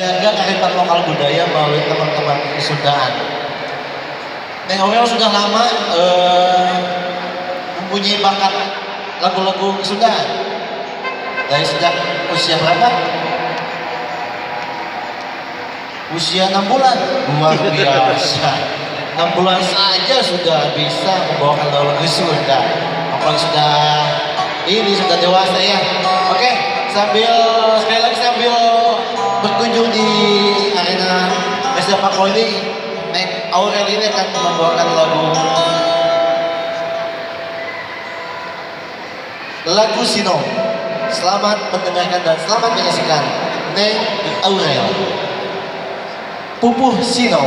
jaga kearifan lokal budaya melalui teman-teman kesundaan. Neng Aurel sudah lama mempunyai bakat lagu-lagu kesundaan. Dari sejak usia berapa? Usia 6 bulan. Luar biasa. 6 bulan saja sudah bisa membawakan lagu Sunda. Apalagi sudah dewasa ya. Oke, sekali lagi sambil berkunjung di arena Pesta Pakau ini, Neng Aurel ini akan membawakan lagu Sino. Selamat mendengarkan dan selamat menyaksikan Neng Aurel, Pupuh Sino.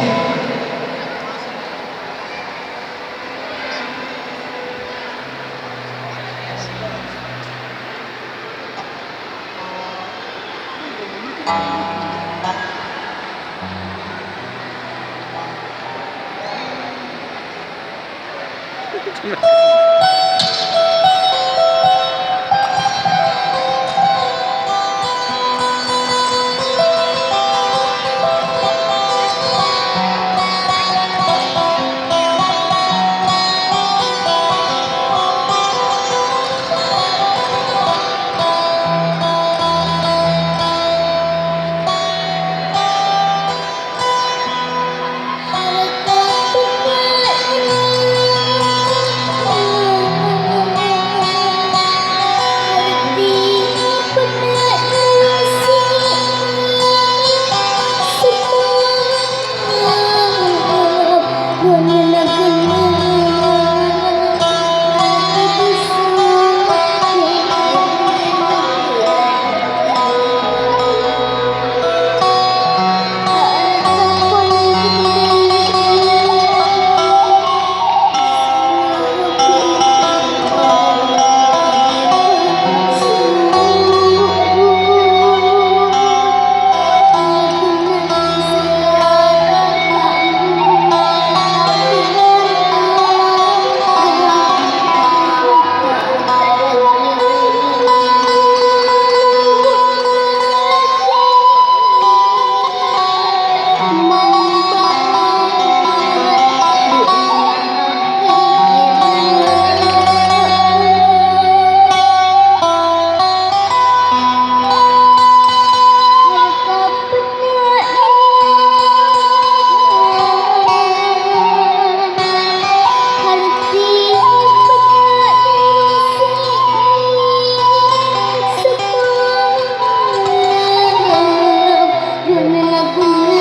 Aku